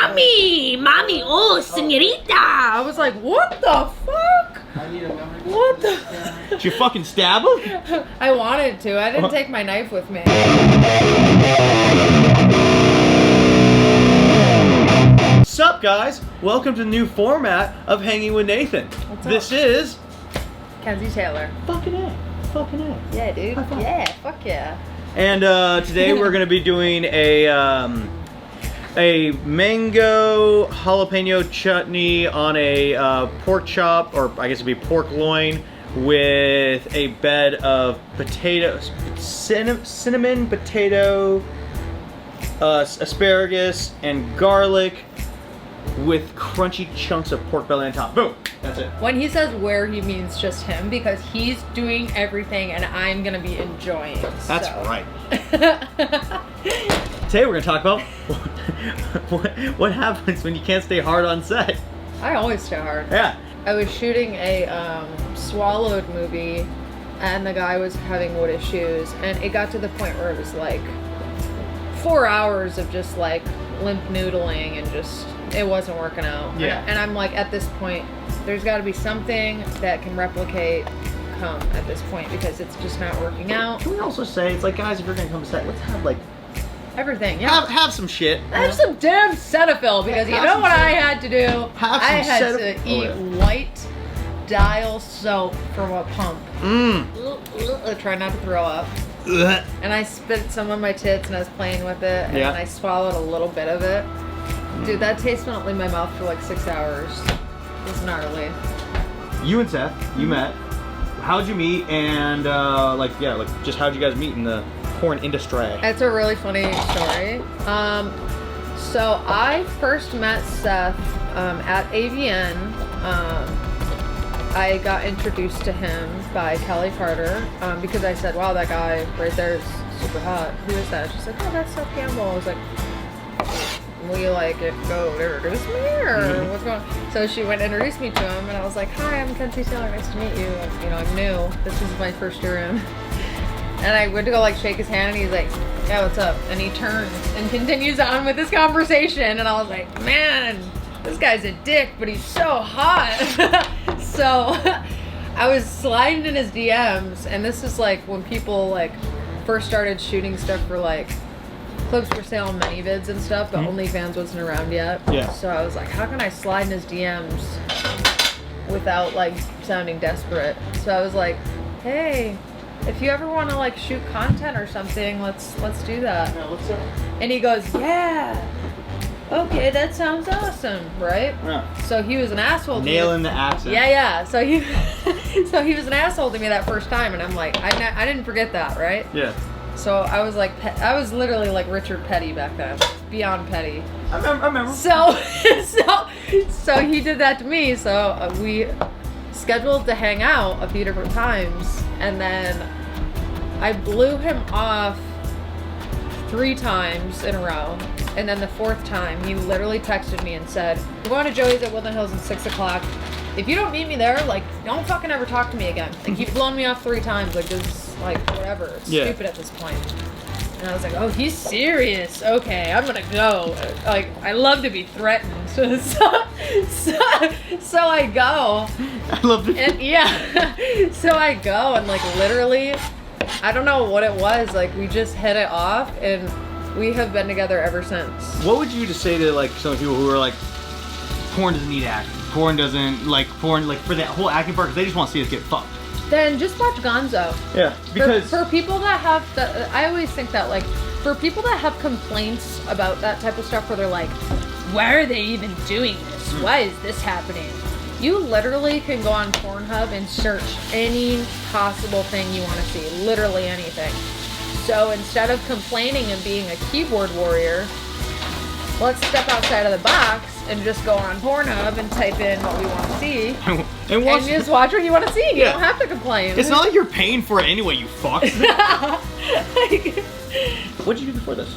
mommy, oh, señorita. I was like, what the fuck? What the? Did you fucking stab him? I wanted to. I didn't take my knife with me. Sup, guys? Welcome to the new format of Hanging with Nathan. This is Kenzie Taylor. Fucking A. Fucking A. Yeah, dude. Yeah, fuck yeah. And today we're gonna be doing a mango jalapeno chutney on a pork chop, or I guess it'd be pork loin, with a bed of potatoes, cinnamon, potato, asparagus, and garlic, with crunchy chunks of pork belly on top. Boom! That's it. When he says where, he means just him, because he's doing everything and I'm gonna be enjoying. That's right. Today we're gonna talk about what happens when you can't stay hard on set. I always stay hard. Yeah. I was shooting a Swallowed movie, and the guy was having wood issues, and it got to the point where it was like 4 hours of just like limp noodling, and just it wasn't working out. Yeah. And I'm like, at this point, there's got to be something that can replicate Come at this point, because it's just not working out. Can we also say, it's like, guys, if you're gonna come to set, let's have like everything. Yeah. have some shit. Have some damn Cetaphil, because you know what I had to do? I had to eat white dial soap from a pump. Try not to throw up. And I spit some on my tits, and I was playing with it, and I swallowed a little bit of it. Dude, that taste went in my mouth for like 6 hours. It was gnarly. You and Seth, you met. How'd you meet? And just how'd you guys meet in the porn industry? It's a really funny story. So I first met Seth at AVN. I got introduced to him by Kelly Carter because I said, wow, that guy right there is super hot. Who is that? She's like, oh, that's Seth Campbell. I was like, will you like go introduce me, or what's going on? So she went and introduced me to him, and I was like, hi, I'm Kenzie Taylor, nice to meet you. And, I'm new. This is my first year in. And I went to go like shake his hand, and he's like, yeah, what's up? And he turns and continues on with this conversation, and I was like, man, this guy's a dick, but he's so hot. So I was sliding in his DMs, and this is like when people like first started shooting stuff for like clips for sale on ManyVids and stuff, but OnlyFans wasn't around yet. Yeah. So I was like, how can I slide in his DMs without like sounding desperate? So I was like, hey, if you ever want to like shoot content or something, let's do that. Yeah, and he goes, yeah, okay, that sounds awesome, right? Yeah. So he was an asshole. Nailing the accent. Yeah. So he was an asshole to me that first time, and I'm like, I didn't forget that, right? Yeah. So I was like, I was literally like Richard Petty back then, beyond petty. I remember. So he did that to me. So we scheduled to hang out a few different times, and then I blew him off 3 times in a row. And then the 4th time, he literally texted me and said, we're going to Joey's at Woodland Hills at 6 o'clock. If you don't meet me there, like, don't fucking ever talk to me again. Like, you've blown me off 3 times. Like, this is, like, whatever. It's stupid at this point. And I was like, oh, he's serious. Okay, I'm gonna go. Like, I love to be threatened. So I go. I love it. And yeah. So I go, and like literally, I don't know what it was. Like, we just hit it off, and we have been together ever since. What would you just say to like some people who are like, porn doesn't need acting. Porn doesn't like for that whole acting part, because they just want to see us get fucked. Then just watch Gonzo. Yeah, because for people that have I always think that like for people that have complaints about that type of stuff, where they're like, why are they even doing this? Why is this happening? You literally can go on Pornhub and search any possible thing you want to see, literally anything. So instead of complaining and being a keyboard warrior, let's step outside of the box and just go on Pornhub and type in what we want to see. and just watch what you want to see. You don't have to complain. It's not like you're paying for it anyway, you fucks. What did you do before this?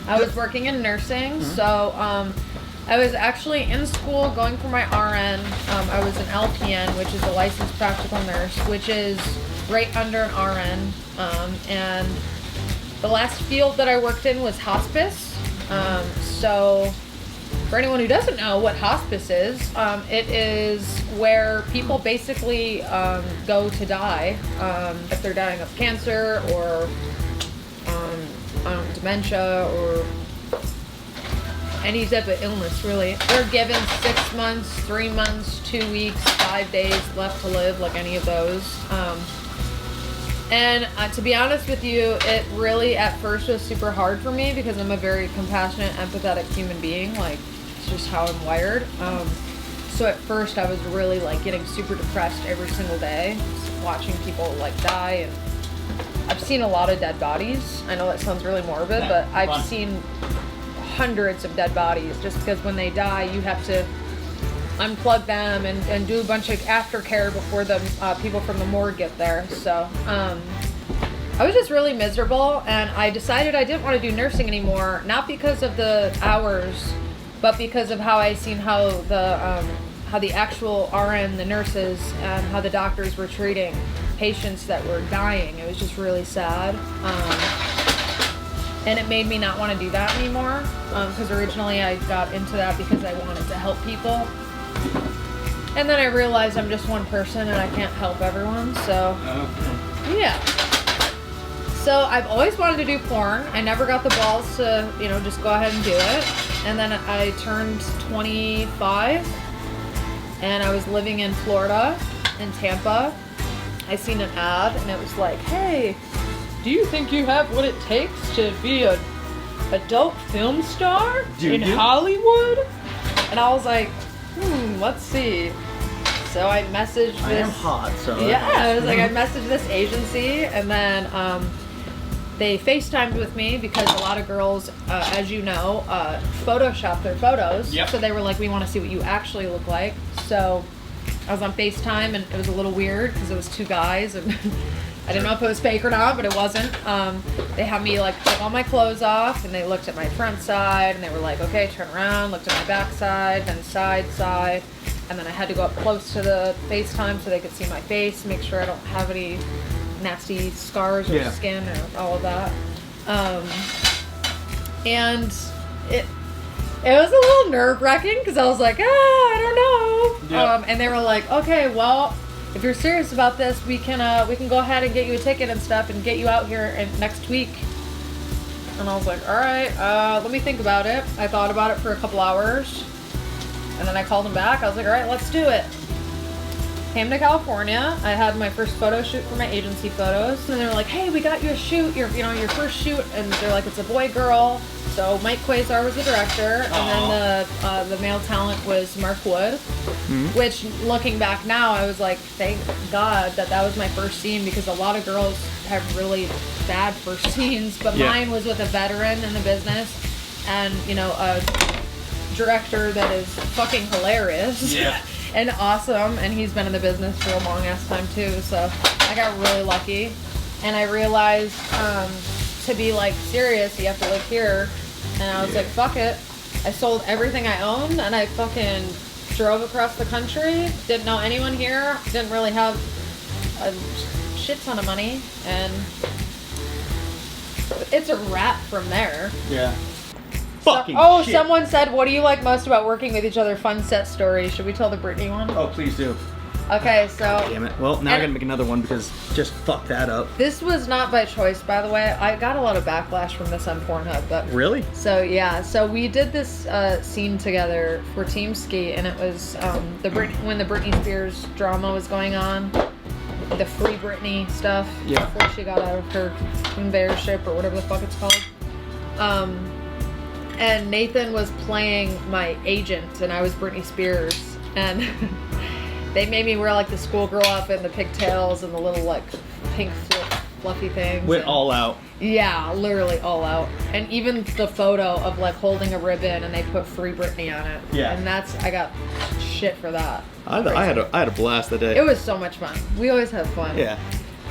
I was working in nursing, so I was actually in school going for my RN. I was an LPN, which is a licensed practical nurse, which is right under an RN. And the last field that I worked in was hospice. So for anyone who doesn't know what hospice is, it is where people basically go to die if they're dying of cancer or dementia or any type of illness, really. They're given 6 months, 3 months, 2 weeks, 5 days left to live, like any of those. And to be honest with you, it really at first was super hard for me because I'm a very compassionate, empathetic human being. Like, it's just how I'm wired. So at first I was really like getting super depressed every single day, watching people like die. And I've seen a lot of dead bodies. I know that sounds really morbid, but I've seen hundreds of dead bodies just because when they die, you have to unplug them and do a bunch of aftercare before the people from the morgue get there. So I was just really miserable, and I decided I didn't want to do nursing anymore, not because of the hours, but because of how I seen how the actual RN, the nurses, and how the doctors were treating patients that were dying. It was just really sad. And it made me not want to do that anymore, because originally I got into that because I wanted to help people. And then I realized I'm just one person and I can't help everyone, so yeah. So I've always wanted to do porn. I never got the balls to, just go ahead and do it. And then I turned 25 and I was living in Florida, in Tampa. I seen an ad and it was like, hey, do you think you have what it takes to be an adult film star in Hollywood? And I was like, let's see. So I messaged this. I am hot, so. Yeah, I was like, I messaged this agency, and then they FaceTimed with me because a lot of girls, as you know, Photoshop their photos. Yep. So they were like, we want to see what you actually look like. So I was on FaceTime, and it was a little weird because it was two guys, and I didn't know if it was fake or not, but it wasn't. They had me like take all my clothes off, and they looked at my front side, and they were like, okay, turn around, looked at my back side, then side, and then I had to go up close to the FaceTime so they could see my face, make sure I don't have any nasty scars or skin or all of that. And it was a little nerve-wracking because I was like, I don't know. Yep. And they were like, okay, well, if you're serious about this, we can go ahead and get you a ticket and stuff and get you out here next week. And I was like, all right, let me think about it. I thought about it for a couple hours, and then I called them back. I was like, all right, let's do it. Came to California. I had my first photo shoot for my agency photos, and they were like, hey, we got you a shoot, your first shoot, and they're like, it's a boy girl. So Mike Quasar was the director, and then the male talent was Mark Wood. Which, looking back now, I was like, thank God that was my first scene, because a lot of girls have really bad first scenes, but mine was with a veteran in the business, and a director that is fucking hilarious. Yeah. And awesome, and he's been in the business for a long ass time too, so I got really lucky. And I realized to be like serious, you have to live here. And I was like, fuck it. I sold everything I owned, and I fucking drove across the country. Didn't know anyone here, didn't really have a shit ton of money, and it's a wrap from there. Yeah. So, someone said, what do you like most about working with each other? Fun set stories. Should we tell the Brittany one? Oh, please do. Okay, so... God damn it. Well, now I gotta make another one because just fuck that up. This was not by choice, by the way. I got a lot of backlash from this on Pornhub, but... Really? So, yeah. So, we did this scene together for Team Ski, and it was when the Britney Spears drama was going on. The Free Britney stuff. Yeah. Before she got out of her conveyor ship or whatever the fuck it's called. And Nathan was playing my agent, and I was Britney Spears, and they made me wear like the schoolgirl outfit and the pigtails and the little like pink fluffy things. Went all out. Yeah, literally all out. And even the photo of like holding a ribbon, and they put Free Britney on it. Yeah. And I got shit for that. I had a blast that day. It was so much fun. We always have fun. Yeah.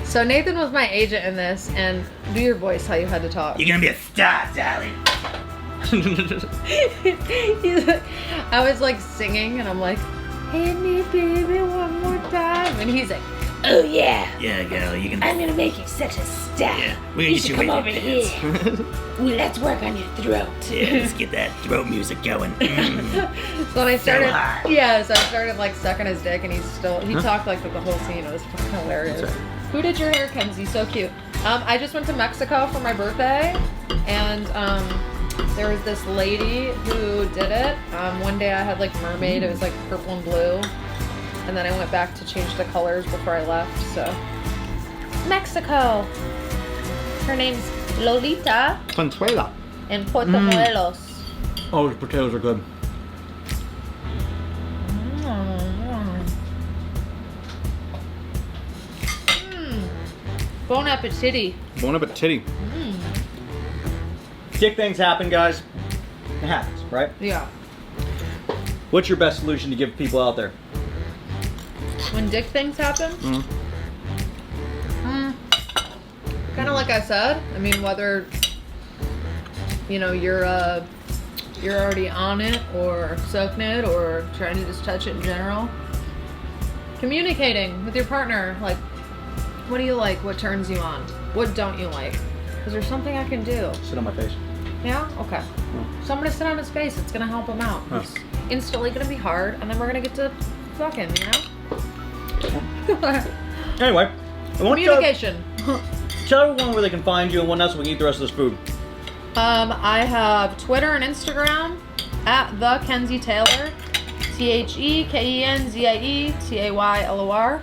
So Nathan was my agent in this, and do your voice how you had to talk. You're gonna be a star, darling. I was like singing, and I'm like, hit me baby one more time, and he's like, Oh yeah. Yeah, girl, you can. I'm gonna make you such a star. Yeah, we're gonna You get should you come with over your here. pants. Well, let's work on your throat. Yeah, let's get that throat music going. So when I started, hot. so I started like sucking his dick, and he talked like the whole scene. It was fucking hilarious. That's right. Who did your hair, Kenzie? So cute. I just went to Mexico for my birthday, and there was this lady who did it. One day I had like mermaid. It was like purple and blue, and then I went back to change the colors before I left. So Mexico. Her name's Lolita Consuela. and Puerto Morelos. Oh, the potatoes are good. Bon appetit. Bon appetit. Dick things happen, guys. It happens, right? Yeah. What's your best solution to give people out there? When dick things happen, kind of like I said. I mean, whether you're already on it or soaking it or trying to just touch it in general. Communicating with your partner, like, what do you like? What turns you on? What don't you like? Is there something I can do? Sit on my face. Yeah? Okay. So I'm gonna sit on his face. It's gonna help him out. Huh. It's instantly gonna be hard, and then we're gonna get to fucking, Anyway, I want to Communication. tell everyone where they can find you and what else we can eat the rest of this food. I have Twitter and Instagram at the Kenzie Taylor, TheKenzietaylor.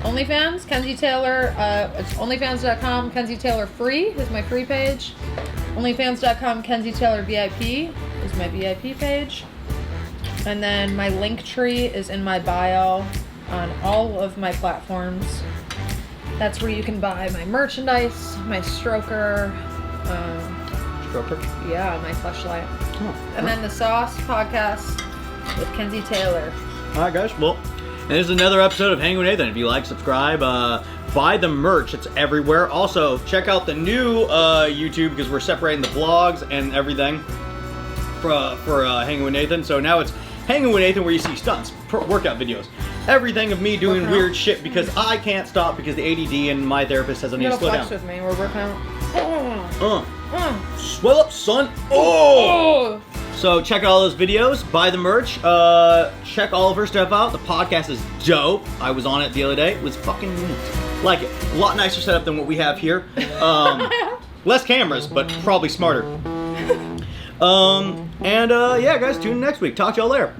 OnlyFans, Kenzie Taylor. It's OnlyFans.com. Kenzie Taylor Free is my free page. OnlyFans.com. Kenzie Taylor VIP is my VIP page. And then my link tree is in my bio on all of my platforms. That's where you can buy my merchandise, my stroker. Stroker? Yeah, my fleshlight. Oh, And then the Sauce podcast with Kenzie Taylor. all right, guys. Well, and this is another episode of Hanging with Nathan. If you like, subscribe, buy the merch. It's everywhere. Also, check out the new YouTube because we're separating the vlogs and everything for Hanging with Nathan. So now it's Hanging with Nathan, where you see stunts, workout videos, everything of me doing Working weird out. shit because I can't stop because the ADD and my therapist says I need You to gotta slow flex down. with me. We're working out. Swell up, son. Oh! So check out all those videos, buy the merch, check all of her stuff out. The podcast is dope. I was on it the other day. It was fucking neat. Like it. A lot nicer setup than what we have here. Less cameras, but probably smarter. Yeah, guys, tune in next week. Talk to y'all later.